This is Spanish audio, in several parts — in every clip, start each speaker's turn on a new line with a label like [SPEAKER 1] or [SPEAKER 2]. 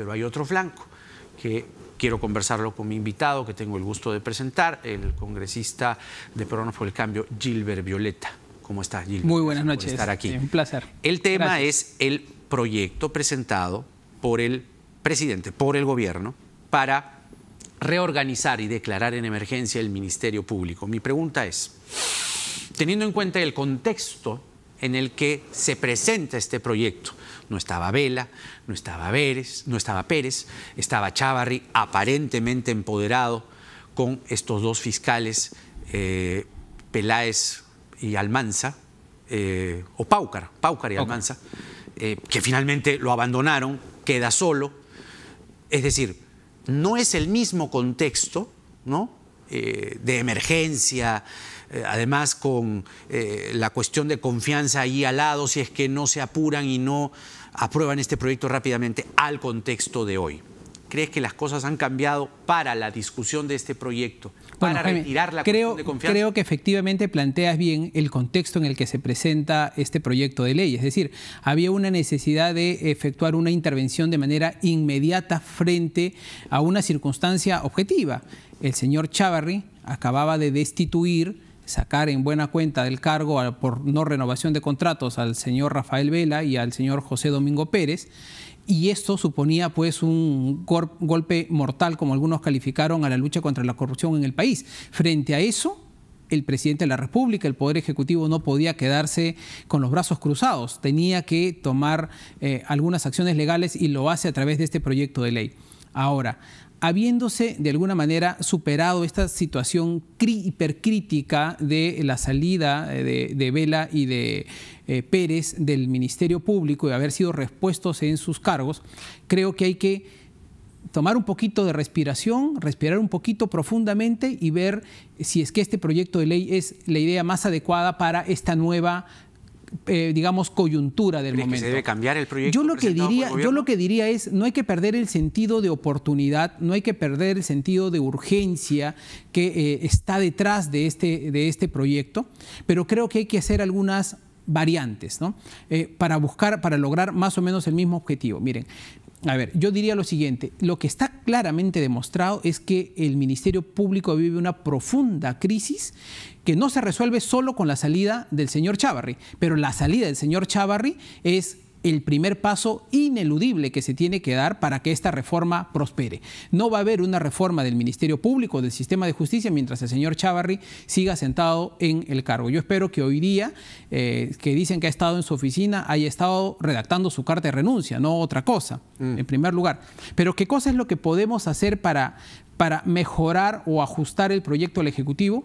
[SPEAKER 1] pero hay otro flanco que quiero conversarlo con mi invitado, que tengo el gusto de presentar, el congresista de Peruanos por el Cambio, Gilbert Violeta. ¿Cómo estás, Gilbert?
[SPEAKER 2] Muy buenas noches.
[SPEAKER 1] Por estar aquí.
[SPEAKER 2] Sí, un placer.
[SPEAKER 1] El tema
[SPEAKER 2] Gracias.
[SPEAKER 1] es el proyecto presentado por el presidente, por el gobierno, para reorganizar y declarar en emergencia el Ministerio Público. Mi pregunta es, teniendo en cuenta el contexto en el que se presenta este proyecto, no estaba Vela, no estaba Pérez, estaba Chávarri aparentemente empoderado con estos dos fiscales, Peláez y Almanza, o Páucar y Almanza, que finalmente lo abandonaron, queda solo. Es decir, no es el mismo contexto, ¿no? De emergencia, además con la cuestión de confianza ahí al lado, si es que no se apuran y no aprueban este proyecto rápidamente, al contexto de hoy. ¿Crees que las cosas han cambiado para la discusión de este proyecto, para retirar la cuestión de confianza?
[SPEAKER 2] Creo que efectivamente planteas bien el contexto en el que se presenta este proyecto de ley. Es decir, había una necesidad de efectuar una intervención de manera inmediata frente a una circunstancia objetiva. El señor Chávarri acababa de destituir, sacar en buena cuenta del cargo por no renovación de contratos al señor Rafael Vela y al señor José Domingo Pérez, y esto suponía pues un golpe mortal, como algunos calificaron, a la lucha contra la corrupción en el país. Frente a eso, el presidente de la República, el Poder Ejecutivo, no podía quedarse con los brazos cruzados, tenía que tomar algunas acciones legales, y lo hace a través de este proyecto de ley. Ahora, habiéndose de alguna manera superado esta situación hipercrítica de la salida de Vela y de Pérez del Ministerio Público y haber sido repuestos en sus cargos, creo que hay que tomar un poquito de respiración, respirar un poquito profundamente y ver si es que este proyecto de ley es la idea más adecuada para esta nueva digamos, coyuntura del momento.
[SPEAKER 1] ¿Se debe cambiar el proyecto?
[SPEAKER 2] Yo lo que diría es, no hay que perder el sentido de oportunidad, no hay que perder el sentido de urgencia que está detrás de este proyecto, pero creo que hay que hacer algunas variantes, ¿no? para lograr más o menos el mismo objetivo. Miren, a ver, yo diría lo siguiente: lo que está claramente demostrado es que el Ministerio Público vive una profunda crisis que no se resuelve solo con la salida del señor Chávarri, pero la salida del señor Chávarri es el primer paso ineludible que se tiene que dar para que esta reforma prospere. No va a haber una reforma del Ministerio Público, del sistema de justicia, mientras el señor Chávarri siga sentado en el cargo. Yo espero que hoy día, que dicen que ha estado en su oficina, haya estado redactando su carta de renuncia, no otra cosa, en primer lugar. Pero ¿qué cosa es lo que podemos hacer para mejorar o ajustar el proyecto al Ejecutivo?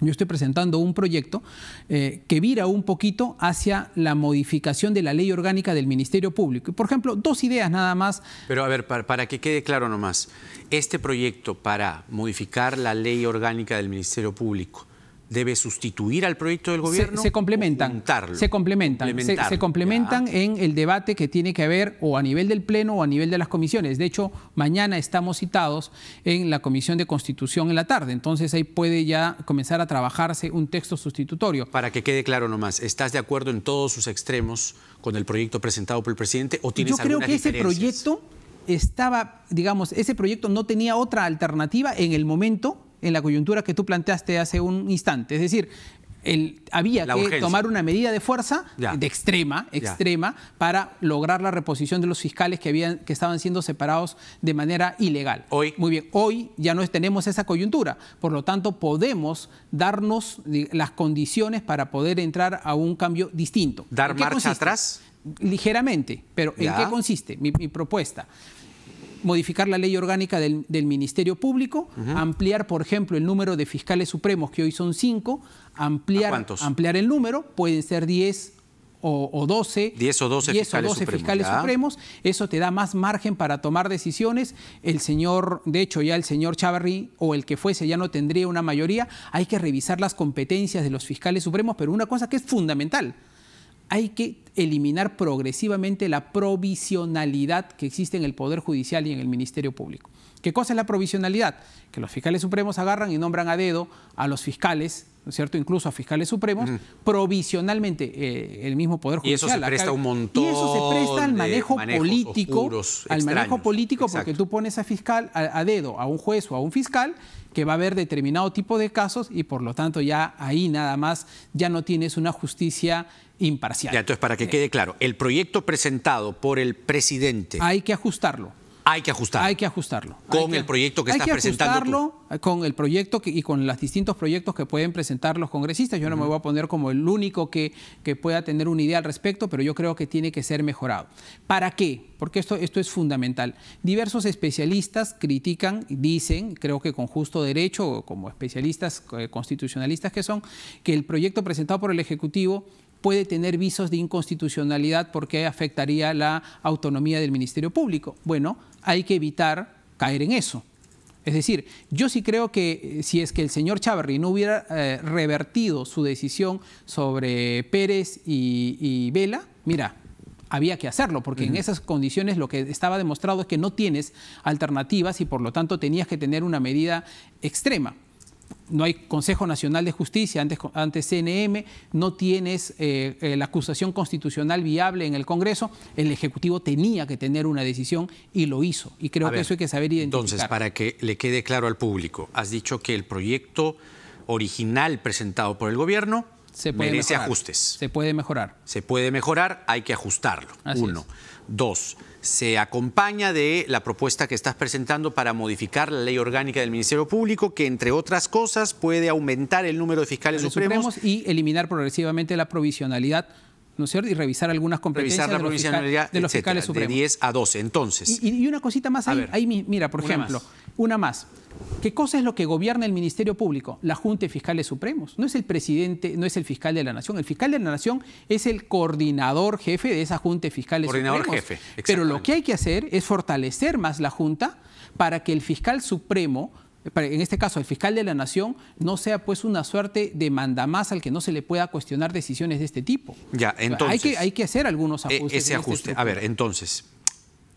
[SPEAKER 2] Yo estoy presentando un proyecto que vira un poquito hacia la modificación de la ley orgánica del Ministerio Público. Por ejemplo, dos ideas nada más.
[SPEAKER 1] Pero a ver, para que quede claro nomás, este proyecto para modificar la ley orgánica del Ministerio Público, ¿debe sustituir al proyecto del gobierno?
[SPEAKER 2] Se complementan. Se complementan en el debate que tiene que haber o a nivel del Pleno o a nivel de las comisiones. De hecho, mañana estamos citados en la Comisión de Constitución en la tarde. Entonces ahí puede ya comenzar a trabajarse un texto sustitutorio.
[SPEAKER 1] Para que quede claro nomás, ¿estás de acuerdo en todos sus extremos con el proyecto presentado por el presidente o tienes algunas diferencias?
[SPEAKER 2] Yo creo que ese proyecto estaba, digamos, ese proyecto no tenía otra alternativa en el momento, en la coyuntura que tú planteaste hace un instante. Es decir, había que tomar una medida de fuerza, de extrema, para lograr la reposición de los fiscales que estaban siendo separados de manera ilegal. Muy bien, hoy ya no tenemos esa coyuntura, por lo tanto podemos darnos las condiciones para poder entrar a un cambio distinto.
[SPEAKER 1] ¿Dar marcha atrás?
[SPEAKER 2] Ligeramente, pero ¿en qué consiste mi propuesta? Modificar la ley orgánica del Ministerio Público, ampliar, por ejemplo, el número de fiscales supremos, que hoy son 5, ampliar el número, pueden ser 10 o 12.
[SPEAKER 1] 10 o 12
[SPEAKER 2] fiscales supremos. Eso te da más margen para tomar decisiones. De hecho, ya el señor Chávarri o el que fuese ya no tendría una mayoría. Hay que revisar las competencias de los fiscales supremos, pero una cosa que es fundamental: hay que eliminar progresivamente la provisionalidad que existe en el Poder Judicial y en el Ministerio Público. ¿Qué cosa es la provisionalidad? Que los fiscales supremos agarran y nombran a dedo a los fiscales, ¿no es cierto? Incluso a fiscales supremos, provisionalmente el mismo Poder Judicial.
[SPEAKER 1] Y eso se presta un montón.
[SPEAKER 2] Y eso se presta al manejo político,
[SPEAKER 1] Exacto.
[SPEAKER 2] Porque tú pones a fiscal a dedo a un juez o a un fiscal que va a haber determinado tipo de casos y por lo tanto ya ahí nada más ya no tienes una justicia imparcial.
[SPEAKER 1] Ya, entonces, para que quede claro, el proyecto presentado por el presidente...
[SPEAKER 2] Hay que ajustarlo.
[SPEAKER 1] Hay que ajustarlo.
[SPEAKER 2] Hay que ajustarlo.
[SPEAKER 1] Con el proyecto que estás presentando tú.
[SPEAKER 2] Con el proyecto y con los distintos proyectos que pueden presentar los congresistas. Yo no me voy a poner como el único que pueda tener una idea al respecto, pero yo creo que tiene que ser mejorado. ¿Para qué? Porque esto es fundamental. Diversos especialistas critican, dicen, creo que con justo derecho, como especialistas constitucionalistas que son, que el proyecto presentado por el Ejecutivo puede tener visos de inconstitucionalidad porque afectaría la autonomía del Ministerio Público. Bueno, hay que evitar caer en eso. Es decir, yo sí creo que si es que el señor Chávarri no hubiera revertido su decisión sobre Pérez y Vela, mira, había que hacerlo, porque en esas condiciones lo que estaba demostrado es que no tienes alternativas y por lo tanto tenías que tener una medida extrema. No hay Consejo Nacional de Justicia, antes CNM, no tienes la acusación constitucional viable en el Congreso. El Ejecutivo tenía que tener una decisión y lo hizo. Y creo que eso hay que saber identificar.
[SPEAKER 1] Entonces, para que le quede claro al público, has dicho que el proyecto original presentado por el gobierno merece ajustes.
[SPEAKER 2] Se puede mejorar.
[SPEAKER 1] Se puede mejorar, hay que ajustarlo.
[SPEAKER 2] Así
[SPEAKER 1] Uno.
[SPEAKER 2] es.
[SPEAKER 1] Dos, se acompaña de la propuesta que estás presentando para modificar la ley orgánica del Ministerio Público, que entre otras cosas puede aumentar el número de fiscales supremos
[SPEAKER 2] y eliminar progresivamente la provisionalidad, ¿no es cierto? Y revisar algunas competencias
[SPEAKER 1] de los fiscales supremos. De 10 a 12, entonces.
[SPEAKER 2] Y una cosita más ahí, mira, por ejemplo, una más. ¿Qué cosa es lo que gobierna el Ministerio Público? La Junta de Fiscales Supremos. No es el presidente, no es el fiscal de la Nación. El fiscal de la Nación es el coordinador jefe de esa Junta de Fiscales Supremos.
[SPEAKER 1] Coordinador jefe,
[SPEAKER 2] pero lo que hay que hacer es fortalecer más la Junta para que el fiscal supremo, en este caso el fiscal de la Nación, no sea pues una suerte de mandamás al que no se le pueda cuestionar decisiones de este tipo.
[SPEAKER 1] Ya, entonces,
[SPEAKER 2] hay que hacer algunos ajustes.
[SPEAKER 1] Ese ajuste. A ver, entonces,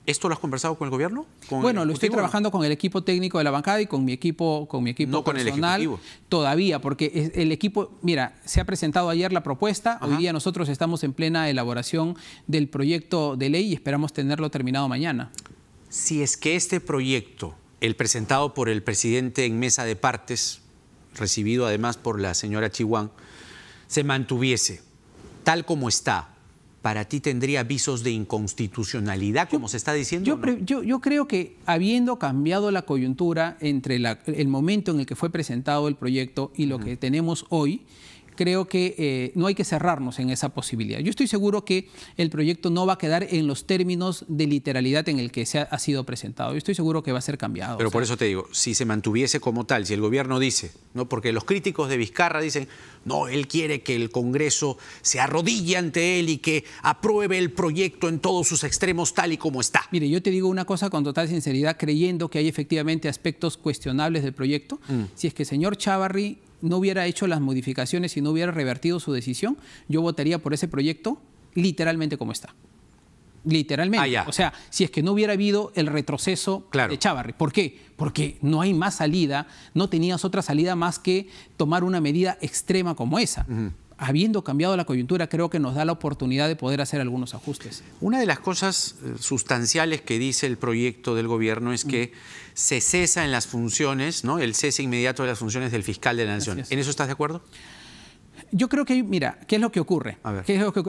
[SPEAKER 1] ¿esto lo has conversado con el gobierno?
[SPEAKER 2] Bueno, lo estoy trabajando con el equipo técnico de la bancada y con mi equipo
[SPEAKER 1] no con
[SPEAKER 2] personal.
[SPEAKER 1] El Ejecutivo.
[SPEAKER 2] Todavía, porque el equipo, mira, se ha presentado ayer la propuesta. Hoy día nosotros estamos en plena elaboración del proyecto de ley y esperamos tenerlo terminado mañana.
[SPEAKER 1] Si es que este proyecto, el presentado por el presidente en mesa de partes, recibido además por la señora Chihuán, se mantuviese tal como está, ¿para ti tendría visos de inconstitucionalidad, como se está diciendo?
[SPEAKER 2] Yo creo que habiendo cambiado la coyuntura entre el momento en el que fue presentado el proyecto y lo que tenemos hoy, creo que no hay que cerrarnos en esa posibilidad. Yo estoy seguro que el proyecto no va a quedar en los términos de literalidad en el que ha sido presentado. Yo estoy seguro que va a ser cambiado.
[SPEAKER 1] Pero por eso te digo, si se mantuviese como tal, si el gobierno dice, ¿no? Porque los críticos de Vizcarra dicen, no, él quiere que el Congreso se arrodille ante él y que apruebe el proyecto en todos sus extremos tal y como está.
[SPEAKER 2] Mire, yo te digo una cosa con total sinceridad, creyendo que hay efectivamente aspectos cuestionables del proyecto. Si es que el señor Chávarri no hubiera hecho las modificaciones y no hubiera revertido su decisión, yo votaría por ese proyecto literalmente como está. Literalmente. O sea, si es que no hubiera habido el retroceso de Chávarri. ¿Por qué? Porque no hay más salida, no tenías otra salida más que tomar una medida extrema como esa. Habiendo cambiado la coyuntura, creo que nos da la oportunidad de poder hacer algunos ajustes.
[SPEAKER 1] Una de las cosas sustanciales que dice el proyecto del gobierno es que se cesa en las funciones, ¿no? El cese inmediato de las funciones del fiscal de la Nación. ¿En eso estás de acuerdo?
[SPEAKER 2] Yo creo que, mira, ¿qué es lo que ocurre?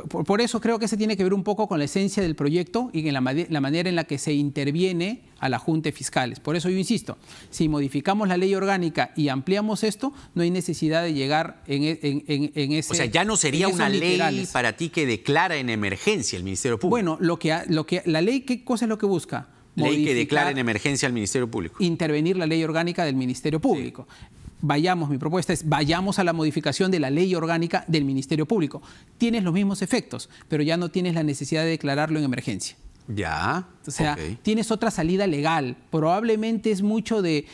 [SPEAKER 2] Por eso creo que se tiene que ver un poco con la esencia del proyecto y en la manera en la que se interviene a la Junta de Fiscales. Por eso yo insisto, si modificamos la ley orgánica y ampliamos esto, no hay necesidad de llegar en ese...
[SPEAKER 1] O sea, ya no sería una ley para ti que declara en emergencia el Ministerio Público.
[SPEAKER 2] Bueno, la ley, ¿qué cosa es lo que busca?
[SPEAKER 1] Ley que declara en emergencia al Ministerio Público.
[SPEAKER 2] Intervenir la ley orgánica del Ministerio Público. Mi propuesta es, vayamos a la modificación de la ley orgánica del Ministerio Público. Tienes los mismos efectos, pero ya no tienes la necesidad de declararlo en emergencia.
[SPEAKER 1] Ya.
[SPEAKER 2] O sea, tienes otra salida legal. Probablemente es mucho de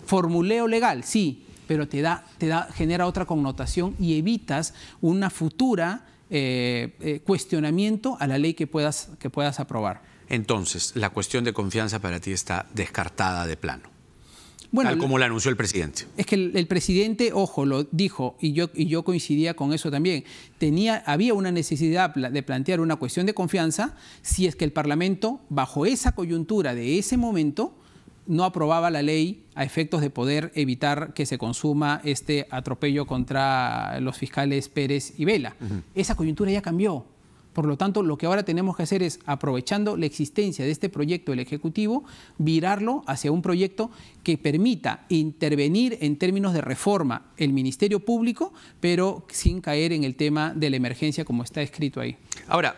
[SPEAKER 2] formuleo legal, sí, pero genera otra connotación y evitas una futura cuestionamiento a la ley que puedas aprobar.
[SPEAKER 1] Entonces, la cuestión de confianza para ti está descartada de plano.
[SPEAKER 2] Bueno,
[SPEAKER 1] tal como lo anunció el presidente.
[SPEAKER 2] Es que el presidente, ojo, lo dijo, y yo coincidía con eso también. Había una necesidad de plantear una cuestión de confianza si es que el Parlamento, bajo esa coyuntura de ese momento, no aprobaba la ley a efectos de poder evitar que se consuma este atropello contra los fiscales Pérez y Vela. Esa coyuntura ya cambió. Por lo tanto, lo que ahora tenemos que hacer es, aprovechando la existencia de este proyecto del Ejecutivo, virarlo hacia un proyecto que permita intervenir en términos de reforma el Ministerio Público, pero sin caer en el tema de la emergencia como está escrito ahí.
[SPEAKER 1] Ahora,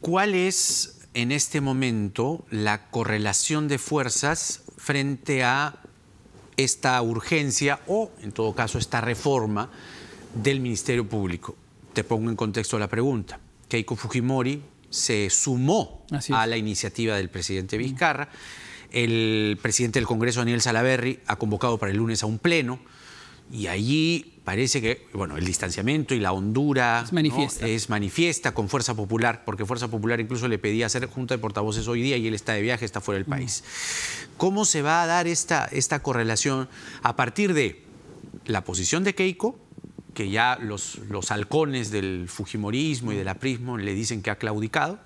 [SPEAKER 1] ¿cuál es en este momento la correlación de fuerzas frente a esta urgencia o, en todo caso, esta reforma del Ministerio Público? Te pongo en contexto la pregunta. Keiko Fujimori se sumó a la iniciativa del presidente Vizcarra. El presidente del Congreso, Daniel Salaverry, ha convocado para el lunes a un pleno y allí parece que el distanciamiento y la hondura es manifiesta con Fuerza Popular, porque Fuerza Popular incluso le pedía hacer junta de portavoces hoy día y él está de viaje, está fuera del país. ¿Cómo se va a dar esta correlación a partir de la posición de Keiko, que ya los halcones del fujimorismo y del aprismo le dicen que ha claudicado,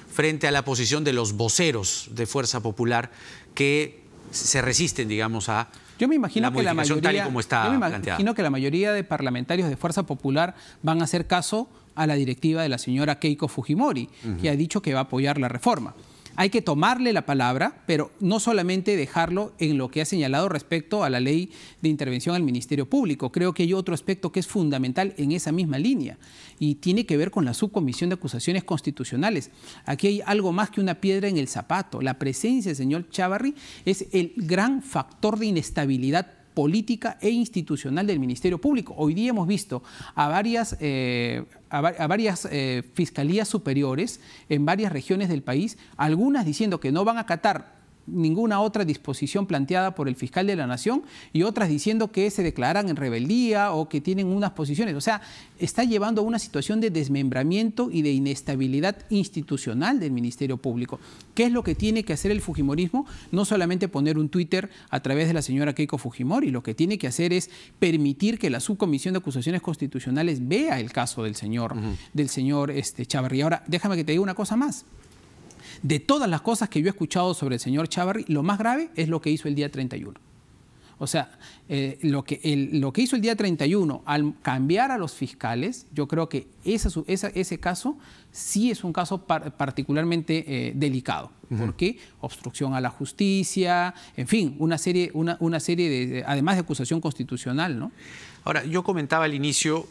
[SPEAKER 1] frente a la posición de los voceros de Fuerza Popular que se resisten, digamos, a la modificación tal y como está planteada?
[SPEAKER 2] Yo me imagino que la mayoría de parlamentarios de Fuerza Popular van a hacer caso a la directiva de la señora Keiko Fujimori, que ha dicho que va a apoyar la reforma. Hay que tomarle la palabra, pero no solamente dejarlo en lo que ha señalado respecto a la ley de intervención al Ministerio Público. Creo que hay otro aspecto que es fundamental en esa misma línea y tiene que ver con la subcomisión de acusaciones constitucionales. Aquí hay algo más que una piedra en el zapato. La presencia del señor Chávarri es el gran factor de inestabilidad política e institucional del Ministerio Público. Hoy día hemos visto a varias fiscalías superiores en varias regiones del país, algunas diciendo que no van a acatar ninguna otra disposición planteada por el fiscal de la Nación y otras diciendo que se declaran en rebeldía o que tienen unas posiciones. O sea, está llevando a una situación de desmembramiento y de inestabilidad institucional del Ministerio Público. ¿Qué es lo que tiene que hacer el fujimorismo? No solamente poner un Twitter a través de la señora Keiko Fujimori, lo que tiene que hacer es permitir que la subcomisión de acusaciones constitucionales vea el caso del señor Chávarri. Ahora, déjame que te diga una cosa más. De todas las cosas que yo he escuchado sobre el señor Chávarri, lo más grave es lo que hizo el día 31. O sea, lo que hizo el día 31 al cambiar a los fiscales, yo creo que ese caso sí es un caso particularmente delicado. ¿Por qué? Obstrucción a la justicia, en fin, una serie de, además de acusación constitucional, ¿no?
[SPEAKER 1] Ahora, yo comentaba al inicio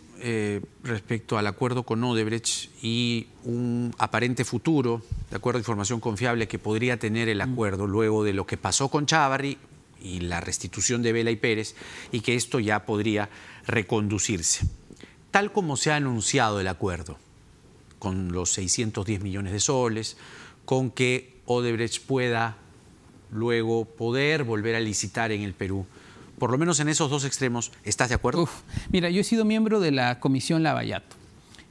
[SPEAKER 1] respecto al acuerdo con Odebrecht y un aparente futuro, de acuerdo a información confiable, que podría tener el acuerdo luego de lo que pasó con Chávarri y la restitución de Vela y Pérez, y que esto ya podría reconducirse. Tal como se ha anunciado el acuerdo, con los 610 millones de soles, con que Odebrecht pueda luego poder volver a licitar en el Perú, por lo menos en esos dos extremos, ¿estás de acuerdo?
[SPEAKER 2] Mira, yo he sido miembro de la Comisión Lavallato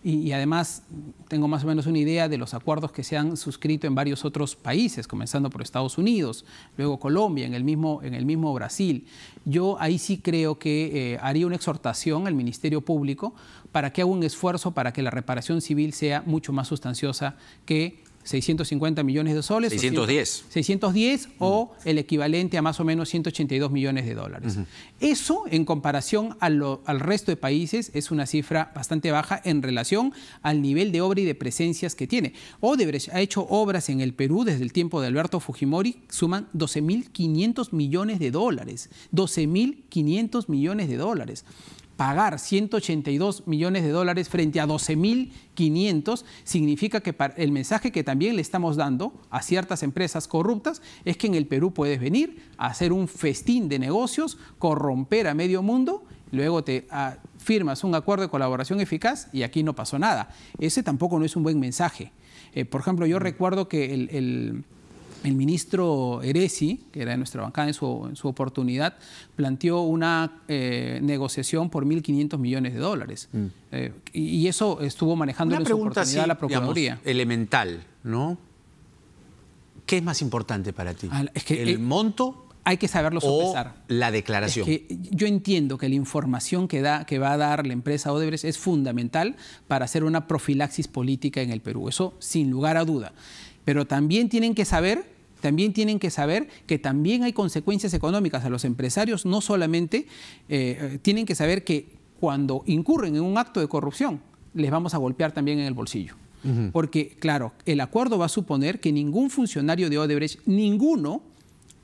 [SPEAKER 2] y además tengo más o menos una idea de los acuerdos que se han suscrito en varios otros países, comenzando por Estados Unidos, luego Colombia, en el mismo Brasil. Yo ahí sí creo que haría una exhortación al Ministerio Público para que haga un esfuerzo para que la reparación civil sea mucho más sustanciosa que 650 millones de soles.
[SPEAKER 1] 610.
[SPEAKER 2] 610 o el equivalente a más o menos 182 millones de dólares. Eso, en comparación al resto de países, es una cifra bastante baja en relación al nivel de obra y de presencias que tiene. Odebrecht ha hecho obras en el Perú desde el tiempo de Alberto Fujimori, suman 12.500 millones de dólares. 12.500 millones de dólares. Pagar 182 millones de dólares frente a 12.500 significa que el mensaje que también le estamos dando a ciertas empresas corruptas es que en el Perú puedes venir a hacer un festín de negocios, corromper a medio mundo, luego te firmas un acuerdo de colaboración eficaz y aquí no pasó nada. Ese tampoco no es un buen mensaje. Por ejemplo, yo recuerdo que el ministro Eresi, que era de nuestra bancada en su oportunidad, planteó una negociación por 1.500 millones de dólares. Y eso estuvo manejando en su oportunidad la Procuraduría.
[SPEAKER 1] Digamos, elemental, ¿no? ¿Qué es más importante para ti?
[SPEAKER 2] Es que,
[SPEAKER 1] ¿El monto?
[SPEAKER 2] Hay que saberlo sopesar.
[SPEAKER 1] ¿O la declaración?
[SPEAKER 2] Es que yo entiendo que la información que va a dar la empresa Odebrecht es fundamental para hacer una profilaxis política en el Perú. Eso sin lugar a duda. Pero también tienen que saber que también hay consecuencias económicas a los empresarios. No solamente tienen que saber que cuando incurren en un acto de corrupción les vamos a golpear también en el bolsillo. Porque, claro, el acuerdo va a suponer que ningún funcionario de Odebrecht, ninguno,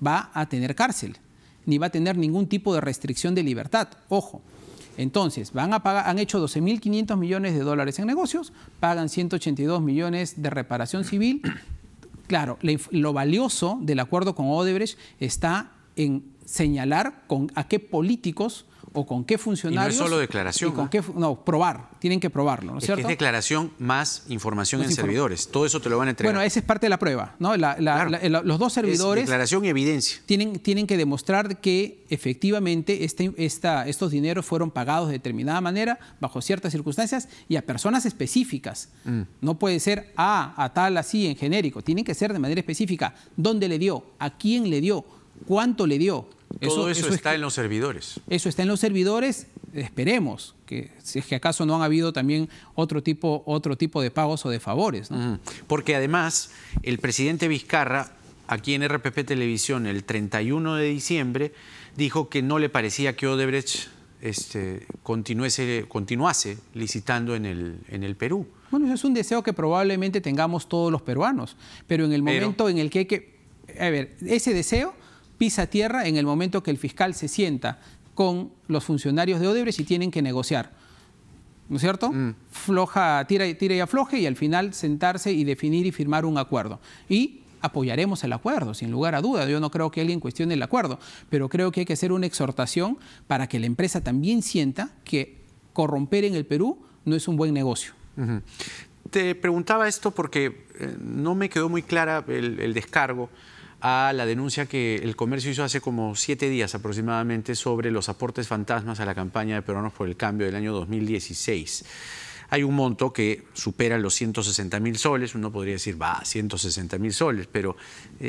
[SPEAKER 2] va a tener cárcel, ni va a tener ningún tipo de restricción de libertad. Ojo, entonces van a pagar, han hecho 12.500 millones de dólares en negocios, pagan 182 millones de reparación civil. Claro, lo valioso del acuerdo con Odebrecht está en señalar a qué políticos o con qué funcionarios...
[SPEAKER 1] Y no es solo declaración.
[SPEAKER 2] No, probar. Tienen que probarlo, ¿no es cierto?
[SPEAKER 1] Que es declaración más información en servidores. Todo eso te lo van a entregar.
[SPEAKER 2] Bueno, esa es parte de la prueba, ¿no? Los dos servidores...
[SPEAKER 1] Es declaración y evidencia.
[SPEAKER 2] Tienen que demostrar que efectivamente estos dineros fueron pagados de determinada manera, bajo ciertas circunstancias y a personas específicas. No puede ser a tal, así, en genérico. Tienen que ser de manera específica. ¿Dónde le dio? ¿A quién le dio? ¿Cuánto le dio?
[SPEAKER 1] Todo eso está en los servidores.
[SPEAKER 2] Eso está en los servidores. Esperemos que, si es que acaso no han habido también otro tipo de pagos o de favores, ¿no?
[SPEAKER 1] Porque además el presidente Vizcarra, aquí en RPP Televisión, el 31 de diciembre, dijo que no le parecía que Odebrecht continuase licitando en el Perú.
[SPEAKER 2] Bueno, eso es un deseo que probablemente tengamos todos los peruanos, pero en el momento en el que hay que... A ver, ese deseo pisa tierra en el momento que el fiscal se sienta con los funcionarios de Odebrecht y tienen que negociar, ¿no es cierto? Tira y afloje y al final sentarse y definir y firmar un acuerdo. Y apoyaremos el acuerdo, sin lugar a duda. Yo no creo que alguien cuestione el acuerdo, pero creo que hay que hacer una exhortación para que la empresa también sienta que corromper en el Perú no es un buen negocio.
[SPEAKER 1] Te preguntaba esto porque no me quedó muy clara el descargo a la denuncia que el comercio hizo hace como 7 días aproximadamente sobre los aportes fantasmas a la campaña de Peruanos por el Cambio del año 2016. Hay un monto que supera los 160.000 soles, uno podría decir, 160.000 soles, pero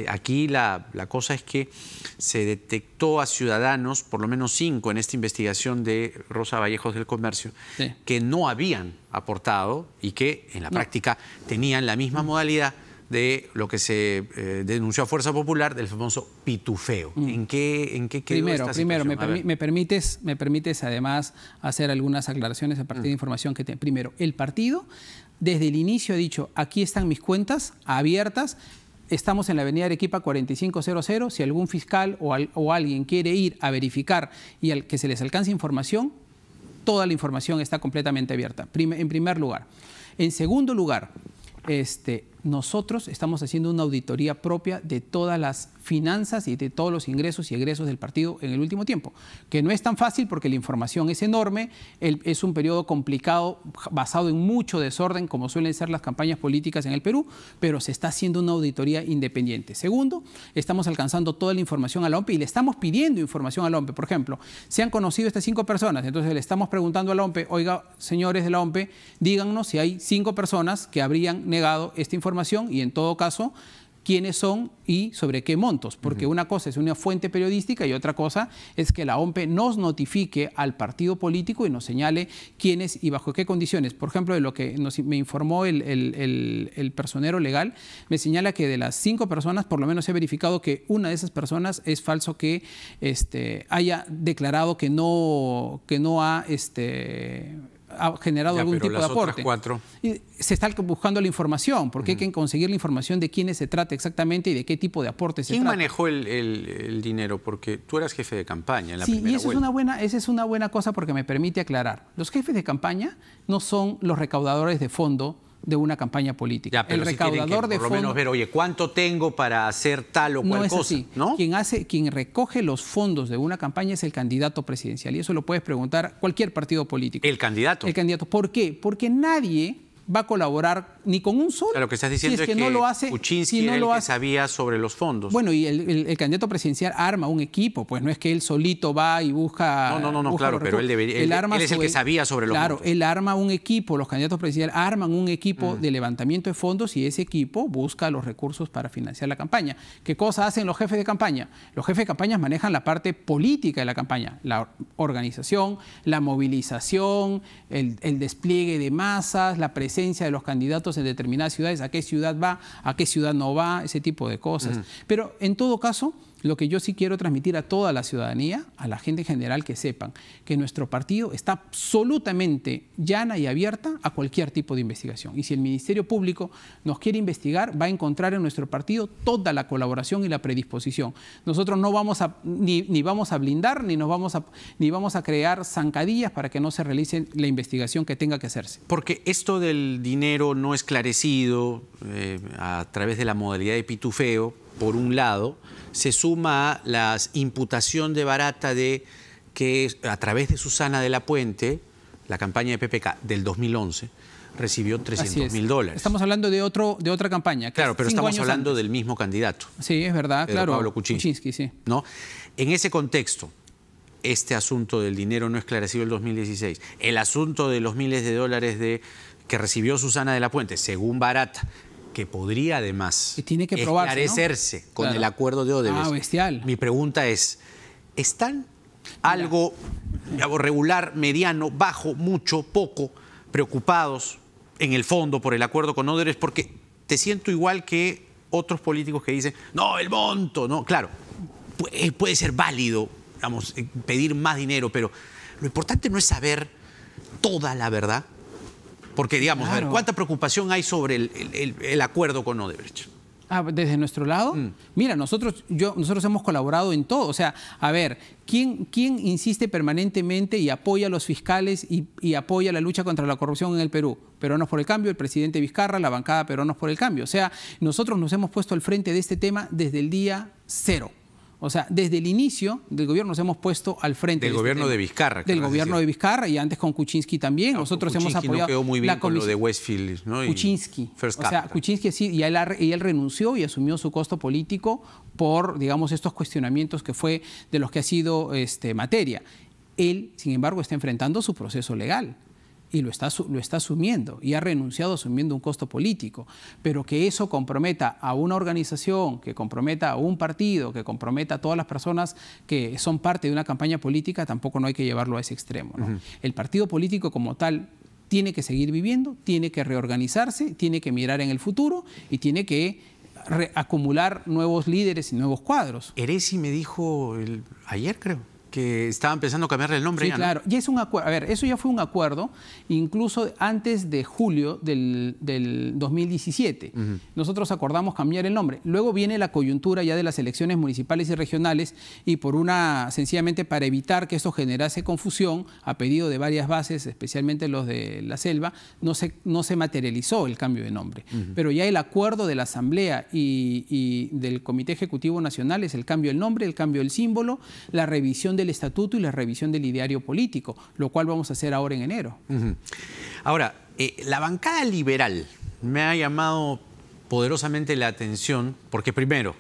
[SPEAKER 1] aquí la cosa es que se detectó a ciudadanos, por lo menos 5 en esta investigación de Rosa Vallejos del Comercio, sí, que no habían aportado y que en la práctica tenían la misma modalidad de lo que se denunció a Fuerza Popular, del famoso pitufeo. ¿En qué quedó esta situación?
[SPEAKER 2] me permites además hacer algunas aclaraciones a partir de información que tengo. Primero, el partido desde el inicio ha dicho, aquí están mis cuentas abiertas, estamos en la avenida Arequipa 4500, si algún fiscal o alguien quiere ir a verificar y al que se les alcance información, toda la información está completamente abierta, en primer lugar. En segundo lugar, nosotros estamos haciendo una auditoría propia de todas las finanzas y de todos los ingresos y egresos del partido en el último tiempo, que no es tan fácil porque la información es enorme, es un periodo complicado basado en mucho desorden como suelen ser las campañas políticas en el Perú, pero se está haciendo una auditoría independiente. Segundo, estamos alcanzando toda la información a la OMPE y le estamos pidiendo información a la OMPE. Por ejemplo, se han conocido estas 5 personas, entonces le estamos preguntando a la OMPE, oiga, señores de la OMPE, díganos si hay 5 personas que habrían negado esta información y en todo caso, quiénes son y sobre qué montos, porque una cosa es una fuente periodística y otra cosa es que la OMPE nos notifique al partido político y nos señale quiénes y bajo qué condiciones. Por ejemplo, de lo que me informó el personero legal, me señala que de las 5 personas, por lo menos he verificado que una de esas personas es falso que haya declarado que no ha generado algún tipo de aporte.
[SPEAKER 1] 4.
[SPEAKER 2] Y se está buscando la información, porque hay que conseguir la información de quiénes se trata exactamente y de qué tipo de aporte se trata.
[SPEAKER 1] ¿Quién manejó el dinero? Porque tú eras jefe de campaña en la primera
[SPEAKER 2] vuelta. Esa es una buena cosa porque me permite aclarar. Los jefes de campaña no son los recaudadores de fondo de una campaña política.
[SPEAKER 1] Ya, pero el recaudador de fondo, por lo menos ver, oye, ¿cuánto tengo para hacer tal o cual cosa?
[SPEAKER 2] Así. ¿No? Quien recoge los fondos de una campaña es el candidato presidencial y eso lo puedes preguntar a cualquier partido político.
[SPEAKER 1] ¿El candidato?
[SPEAKER 2] El candidato. ¿Por qué? Porque nadie va a colaborar ni con un sol.
[SPEAKER 1] Lo que estás diciendo
[SPEAKER 2] si es que no lo hace,
[SPEAKER 1] Kuczynski
[SPEAKER 2] si no
[SPEAKER 1] era
[SPEAKER 2] lo
[SPEAKER 1] el
[SPEAKER 2] hace,
[SPEAKER 1] que sabía sobre los fondos.
[SPEAKER 2] Bueno, y el candidato presidencial arma un equipo, pues no es que él solito va y busca...
[SPEAKER 1] No, claro, pero él es el que sabía sobre los fondos.
[SPEAKER 2] Claro, él arma un equipo, los candidatos presidenciales arman un equipo de levantamiento de fondos y ese equipo busca los recursos para financiar la campaña. ¿Qué cosa hacen los jefes de campaña? Los jefes de campaña manejan la parte política de la campaña, la organización, la movilización, el despliegue de masas, la presencia de los candidatos en determinadas ciudades, a qué ciudad va, a qué ciudad no va, ese tipo de cosas. Pero en todo caso, lo que yo sí quiero transmitir a toda la ciudadanía, a la gente en general, que sepan que nuestro partido está absolutamente llana y abierta a cualquier tipo de investigación. Y si el Ministerio Público nos quiere investigar, va a encontrar en nuestro partido toda la colaboración y la predisposición. Nosotros no vamos a, ni vamos a blindar, ni vamos a crear zancadillas para que no se realice la investigación que tenga que hacerse.
[SPEAKER 1] Porque esto del dinero no esclarecido a través de la modalidad de pitufeo, por un lado, se suma a la imputación de Barata de que a través de Susana de la Puente, la campaña de PPK del 2011, recibió $300.000.
[SPEAKER 2] Estamos hablando de otra campaña.
[SPEAKER 1] Claro, pero estamos hablando del mismo candidato.
[SPEAKER 2] Sí, es verdad,
[SPEAKER 1] Pedro
[SPEAKER 2] claro.
[SPEAKER 1] Pablo Kuczynski,
[SPEAKER 2] sí.
[SPEAKER 1] ¿No? En ese contexto, este asunto del dinero no esclarecido del 2016, el asunto de los miles de dólares que recibió Susana de la Puente, según Barata, que podría además
[SPEAKER 2] tiene que probarse,
[SPEAKER 1] esclarecerse, ¿no? Con
[SPEAKER 2] claro.
[SPEAKER 1] el acuerdo de Odebrecht.
[SPEAKER 2] Bestial.
[SPEAKER 1] Mi pregunta es, ¿están algo regular, mediano, bajo, mucho, poco, preocupados en el fondo por el acuerdo con Odebrecht? Porque te siento igual que otros políticos que dicen, no, el monto, no, claro, puede ser válido, vamos, pedir más dinero, pero lo importante no es saber toda la verdad. Porque, digamos,
[SPEAKER 2] claro.
[SPEAKER 1] A ver, ¿cuánta preocupación hay sobre el acuerdo con Odebrecht?
[SPEAKER 2] Desde nuestro lado, mira, nosotros hemos colaborado en todo. O sea, a ver, ¿quién insiste permanentemente y apoya a los fiscales y apoya la lucha contra la corrupción en el Perú? Peruanos por el Cambio, el presidente Vizcarra, la bancada Peruanos por el Cambio. O sea, nosotros nos hemos puesto al frente de este tema desde el día cero. O sea, desde el inicio del gobierno nos hemos puesto al frente
[SPEAKER 1] del gobierno de Vizcarra.
[SPEAKER 2] Del gobierno de Vizcarra y antes con Kuczynski también.
[SPEAKER 1] No,
[SPEAKER 2] nosotros
[SPEAKER 1] Kuczynski
[SPEAKER 2] hemos apoyado
[SPEAKER 1] no quedó muy bien
[SPEAKER 2] la
[SPEAKER 1] con lo de Westfield, ¿no?
[SPEAKER 2] Kuczynski. O sea, Kuczynski sí, y él renunció y asumió su costo político por, digamos, estos cuestionamientos que fue de los que ha sido materia. Él, sin embargo, está enfrentando su proceso legal. Y lo está asumiendo y ha renunciado asumiendo un costo político. Pero que eso comprometa a una organización, que comprometa a un partido, que comprometa a todas las personas que son parte de una campaña política, tampoco no hay que llevarlo a ese extremo, ¿no? El partido político como tal tiene que seguir viviendo, tiene que reorganizarse, tiene que mirar en el futuro y tiene que acumular nuevos líderes y nuevos cuadros.
[SPEAKER 1] Heresi me dijo ayer, creo, que estaba empezando a cambiarle el nombre.
[SPEAKER 2] Sí,
[SPEAKER 1] ya,
[SPEAKER 2] claro.
[SPEAKER 1] ¿no?
[SPEAKER 2] Y es un acuerdo. A ver, eso ya fue un acuerdo, incluso antes de julio del 2017. Nosotros acordamos cambiar el nombre. Luego viene la coyuntura ya de las elecciones municipales y regionales y sencillamente para evitar que esto generase confusión, a pedido de varias bases, especialmente los de la selva, no se materializó el cambio de nombre. Pero ya el acuerdo de la Asamblea y del Comité Ejecutivo Nacional es el cambio del nombre, el cambio del símbolo, la revisión del estatuto y la revisión del ideario político, lo cual vamos a hacer ahora en enero.
[SPEAKER 1] Ahora, la bancada liberal me ha llamado poderosamente la atención porque, primero,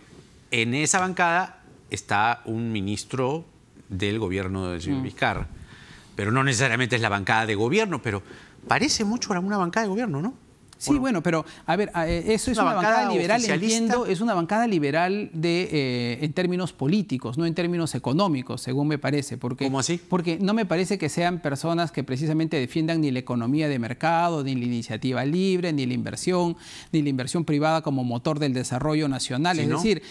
[SPEAKER 1] en esa bancada está un ministro del gobierno del señor Vizcarra, pero no necesariamente es la bancada de gobierno, pero parece mucho a una bancada de gobierno, ¿no?
[SPEAKER 2] Sí, bueno, pero a ver, eso es una bancada liberal, entiendo, es una bancada liberal en términos políticos, no en términos económicos, según me parece.
[SPEAKER 1] ¿Cómo así?
[SPEAKER 2] Porque no me parece que sean personas que precisamente defiendan ni la economía de mercado, ni la iniciativa libre, ni la inversión privada como motor del desarrollo nacional.
[SPEAKER 1] ¿Sí,
[SPEAKER 2] es
[SPEAKER 1] no?
[SPEAKER 2] decir,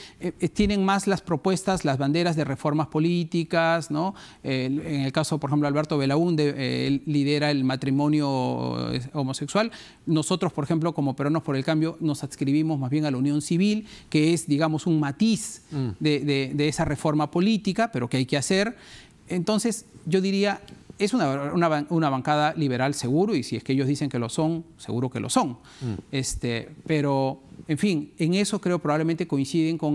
[SPEAKER 2] tienen más las propuestas, las banderas de reformas políticas, ¿no? En el caso, por ejemplo, Alberto Belaúnde, él lidera el matrimonio homosexual. Nosotros, por ejemplo, como Peruanos por el Cambio, nos adscribimos más bien a la unión civil, que es, digamos, un matiz de esa reforma política, pero que hay que hacer. Entonces, yo diría, es una bancada liberal seguro, y si es que ellos dicen que lo son, seguro que lo son. Pero En fin, en eso creo probablemente coinciden con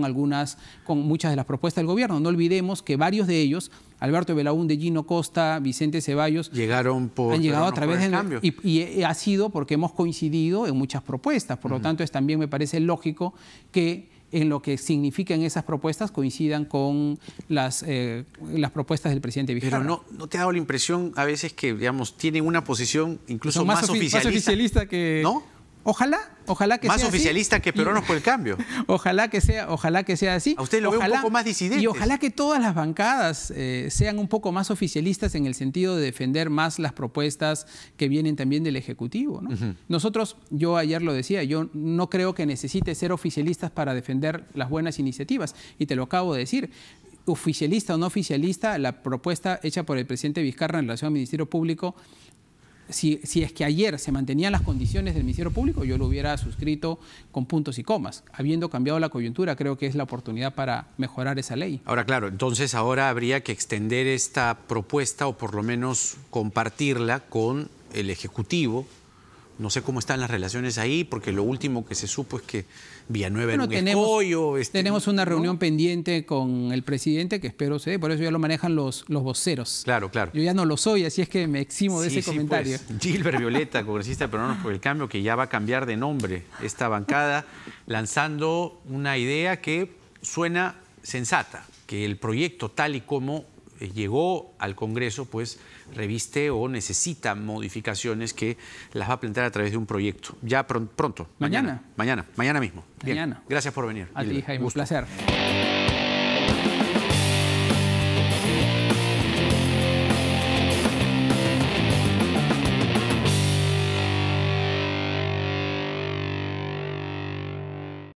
[SPEAKER 2] muchas de las propuestas del gobierno. No olvidemos que varios de ellos, Alberto Belaúnde, Gino Costa, Vicente Ceballos, han llegado a través del cambio. Y ha sido porque hemos coincidido en muchas propuestas. Por lo tanto, también me parece lógico que en lo que significan esas propuestas coincidan con las propuestas del presidente Vizcarra.
[SPEAKER 1] Pero ¿no te ha dado la impresión a veces que, digamos, tienen una posición incluso más oficialista
[SPEAKER 2] que...
[SPEAKER 1] ¿No?
[SPEAKER 2] Ojalá que
[SPEAKER 1] más
[SPEAKER 2] sea
[SPEAKER 1] oficialista
[SPEAKER 2] así.
[SPEAKER 1] Que Peruanos por el Cambio.
[SPEAKER 2] Ojalá que sea así.
[SPEAKER 1] A usted lo ve un poco más disidente.
[SPEAKER 2] Y ojalá que todas las bancadas sean un poco más oficialistas en el sentido de defender más las propuestas que vienen también del Ejecutivo, ¿no? Nosotros, yo ayer lo decía, yo no creo que necesite ser oficialistas para defender las buenas iniciativas. Y te lo acabo de decir. Oficialista o no oficialista, la propuesta hecha por el presidente Vizcarra en relación al Ministerio Público, si es que ayer se mantenían las condiciones del Ministerio Público, yo lo hubiera suscrito con puntos y comas. Habiendo cambiado la coyuntura, creo que es la oportunidad para mejorar esa ley.
[SPEAKER 1] Ahora, claro, entonces ahora habría que extender esta propuesta o por lo menos compartirla con el Ejecutivo. No sé cómo están las relaciones ahí, porque lo último que se supo es que Villanueva era un escollo.
[SPEAKER 2] Tenemos una reunión pendiente con el presidente que espero se dé, por eso ya lo manejan los voceros.
[SPEAKER 1] Claro.
[SPEAKER 2] Yo ya no lo soy, así es que me eximo de ese comentario.
[SPEAKER 1] Pues, Gilbert Violeta, congresista de Peruanos por el Cambio, que ya va a cambiar de nombre esta bancada, lanzando una idea que suena sensata, que el proyecto tal y como llegó al Congreso, pues reviste o necesita modificaciones que las va a plantear a través de un proyecto. Ya pronto. Mañana mismo. Bien.
[SPEAKER 2] Mañana.
[SPEAKER 1] Gracias por venir.
[SPEAKER 2] A ti, Jaime, un placer.